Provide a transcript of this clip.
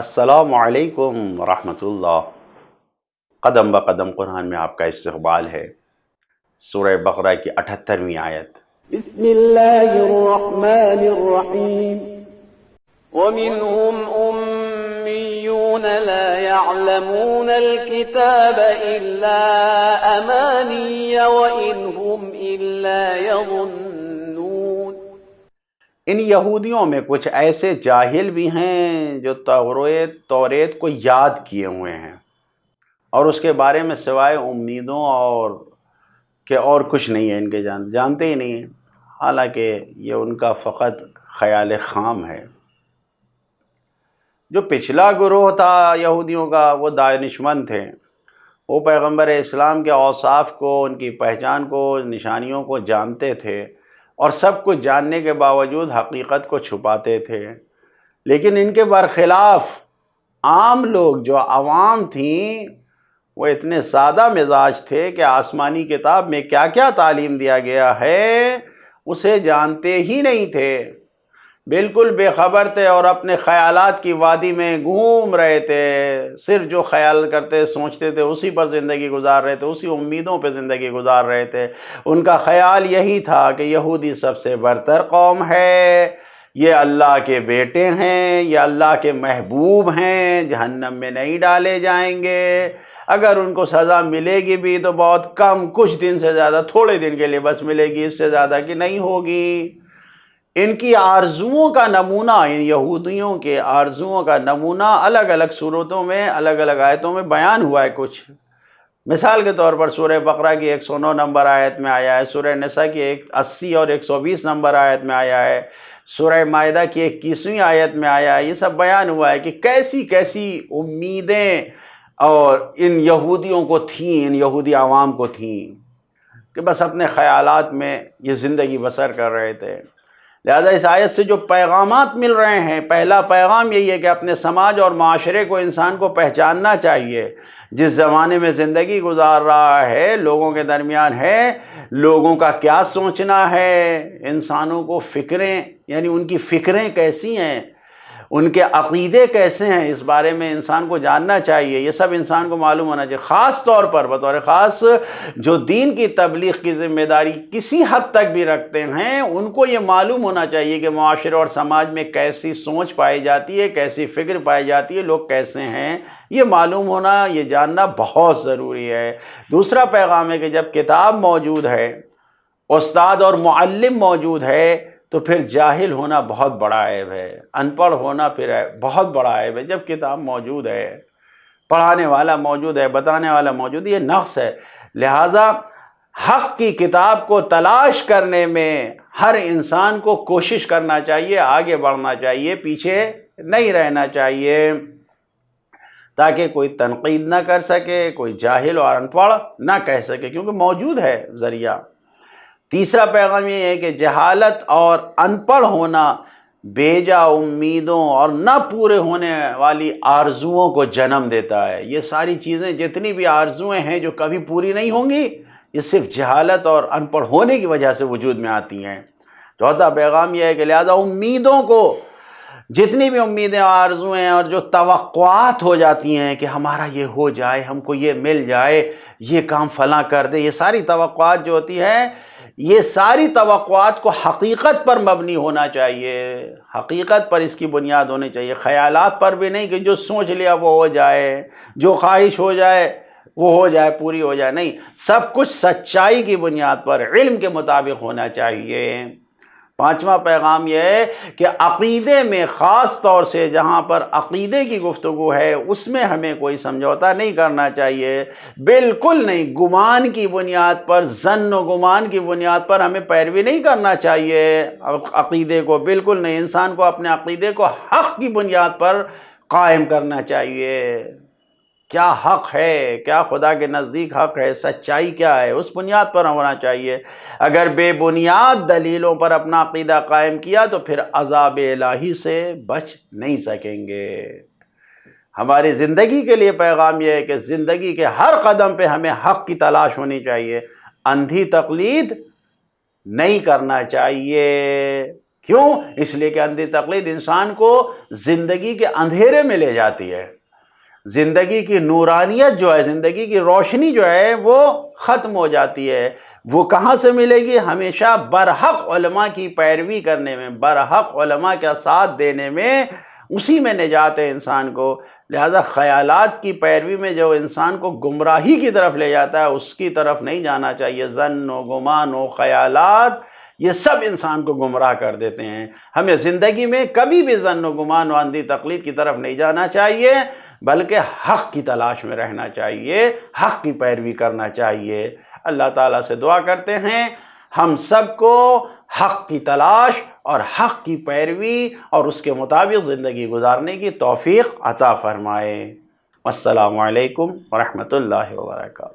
السلام علیکم ورحمۃ اللہ۔ قدم بقدم قرآن میں آپ کا استقبال ہے۔ سورہ بقرہ کی 78ویں آیت۔ بسم اللہ الرحمن الرحیم ومنهم أميون لا يعلمون الكتاب إلا أماني وإن هم إلا يظنون۔ ان یہودیوں میں کچھ ایسے جاہل بھی ہیں جو توریت کو یاد کیے ہوئے ہیں اور اس کے بارے میں سوائے امیدوں اور کچھ نہیں ہے، ان کے جانتے ہی نہیں ہیں، حالانکہ یہ ان کا فقط خیال خام ہے۔ جو پچھلا گروہ تھا یہودیوں کا وہ دانشمند تھے، وہ پیغمبر اسلام کے اوصاف کو، ان کی پہچان کو، نشانیوں کو جانتے تھے اور سب کچھ جاننے کے باوجود حقیقت کو چھپاتے تھے۔ لیکن ان کے برخلاف عام لوگ جو عوام تھیں وہ اتنے سادہ مزاج تھے کہ آسمانی کتاب میں کیا کیا تعلیم دیا گیا ہے اسے جانتے ہی نہیں تھے، بالکل بے خبر تھے اور اپنے خیالات کی وادی میں گھوم رہے تھے، صرف جو خیال کرتے سوچتے تھے اسی پر زندگی گزار رہے تھے، اسی امیدوں پہ زندگی گزار رہے تھے۔ ان کا خیال یہی تھا کہ یہودی سب سے برتر قوم ہے، یہ اللہ کے بیٹے ہیں، یہ اللہ کے محبوب ہیں، جہنم میں نہیں ڈالے جائیں گے، اگر ان کو سزا ملے گی بھی تو بہت کم، کچھ دن سے زیادہ، تھوڑے دن کے لیے بس ملے گی، اس سے زیادہ کی نہیں ہوگی۔ ان کی آرزوؤں کا نمونہ، ان یہودیوں کے آرزوؤں کا نمونہ الگ الگ صورتوں میں، الگ الگ آیتوں میں بیان ہوا ہے۔ کچھ مثال کے طور پر سورہ بقرہ کی 109 نمبر آیت میں آیا ہے، سورہ نساء کی 80 اور 120 نمبر آیت میں آیا ہے، سورہ مائدہ کی 21ویں آیت میں آیا ہے۔ یہ سب بیان ہوا ہے کہ کیسی کیسی امیدیں اور ان یہودیوں کو تھیں، ان یہودی عوام کو تھیں کہ بس اپنے خیالات میں یہ زندگی بسر کر رہے تھے۔ لہذا اس آیت سے جو پیغامات مل رہے ہیں، پہلا پیغام یہی ہے کہ اپنے سماج اور معاشرے کو انسان کو پہچاننا چاہیے۔ جس زمانے میں زندگی گزار رہا ہے، لوگوں کے درمیان ہے، لوگوں کا کیا سوچنا ہے، انسانوں کو فکریں، یعنی ان کی فکریں کیسی ہیں، ان کے عقیدے کیسے ہیں، اس بارے میں انسان کو جاننا چاہیے۔ یہ سب انسان کو معلوم ہونا چاہیے، خاص طور پر بطور خاص جو دین کی تبلیغ کی ذمہ داری کسی حد تک بھی رکھتے ہیں، ان کو یہ معلوم ہونا چاہیے کہ معاشرے اور سماج میں کیسی سوچ پائی جاتی ہے، کیسی فکر پائی جاتی ہے، لوگ کیسے ہیں، یہ معلوم ہونا، یہ جاننا بہت ضروری ہے۔ دوسرا پیغام ہے کہ جب کتاب موجود ہے، استاد اور معلم موجود ہے، تو پھر جاہل ہونا بہت بڑا عیب ہے، ان پڑھ ہونا پھر بہت بڑا عیب ہے۔ جب کتاب موجود ہے، پڑھانے والا موجود ہے، بتانے والا موجود ہے، یہ نقص ہے۔ لہٰذا حق کی کتاب کو تلاش کرنے میں ہر انسان کو کوشش کرنا چاہیے، آگے بڑھنا چاہیے، پیچھے نہیں رہنا چاہیے، تاکہ کوئی تنقید نہ کر سکے، کوئی جاہل اور ان پڑھ نہ کہہ سکے، کیونکہ موجود ہے ذریعہ۔ تیسرا پیغام یہ ہے کہ جہالت اور ان پڑھ ہونا بیجا امیدوں اور نہ پورے ہونے والی آرزوؤں کو جنم دیتا ہے۔ یہ ساری چیزیں، جتنی بھی آرزویں ہیں جو کبھی پوری نہیں ہوں گی، یہ صرف جہالت اور ان پڑھ ہونے کی وجہ سے وجود میں آتی ہیں۔ چوتھا پیغام یہ ہے کہ لہذا امیدوں کو، جتنی بھی امیدیں آرزویں ہیں اور جو توقعات ہو جاتی ہیں کہ ہمارا یہ ہو جائے، ہم کو یہ مل جائے، یہ کام فلاں کر دے، یہ ساری توقعات جو ہوتی ہیں، یہ ساری توقعات کو حقیقت پر مبنی ہونا چاہیے، حقیقت پر اس کی بنیاد ہونی چاہیے، خیالات پر بھی نہیں کہ جو سوچ لیا وہ ہو جائے، جو خواہش ہو جائے وہ ہو جائے، پوری ہو جائے، نہیں، سب کچھ سچائی کی بنیاد پر، علم کے مطابق ہونا چاہیے۔ پانچواں پیغام یہ ہے کہ عقیدے میں، خاص طور سے جہاں پر عقیدے کی گفتگو ہے، اس میں ہمیں کوئی سمجھوتا نہیں کرنا چاہیے، بالکل نہیں، گمان کی بنیاد پر، ظن و گمان کی بنیاد پر ہمیں پیروی نہیں کرنا چاہیے عقیدے کو، بالکل نہیں، انسان کو اپنے عقیدے کو حق کی بنیاد پر قائم کرنا چاہیے۔ کیا حق ہے، کیا خدا کے نزدیک حق ہے، سچائی کیا ہے، اس بنیاد پر ہونا چاہیے۔ اگر بے بنیاد دلیلوں پر اپنا عقیدہ قائم کیا تو پھر عذاب الہی سے بچ نہیں سکیں گے۔ ہماری زندگی کے لیے پیغام یہ ہے کہ زندگی کے ہر قدم پہ ہمیں حق کی تلاش ہونی چاہیے، اندھی تقلید نہیں کرنا چاہیے، کیوں؟ اس لیے کہ اندھی تقلید انسان کو زندگی کے اندھیرے میں لے جاتی ہے، زندگی کی نورانیت جو ہے، زندگی کی روشنی جو ہے وہ ختم ہو جاتی ہے۔ وہ کہاں سے ملے گی؟ ہمیشہ برحق علماء کی پیروی کرنے میں، برحق علماء کا ساتھ دینے میں، اسی میں نجات ہے انسان کو۔ لہذا خیالات کی پیروی میں جو انسان کو گمراہی کی طرف لے جاتا ہے، اس کی طرف نہیں جانا چاہیے۔ ظن و گمان و خیالات یہ سب انسان کو گمراہ کر دیتے ہیں۔ ہمیں زندگی میں کبھی بھی ظن و گمان و اندھی تقلید کی طرف نہیں جانا چاہیے، بلکہ حق کی تلاش میں رہنا چاہیے، حق کی پیروی کرنا چاہیے۔ اللہ تعالیٰ سے دعا کرتے ہیں ہم سب کو حق کی تلاش اور حق کی پیروی اور اس کے مطابق زندگی گزارنے کی توفیق عطا فرمائے۔ السلام علیکم ورحمۃ اللہ وبرکاتہ۔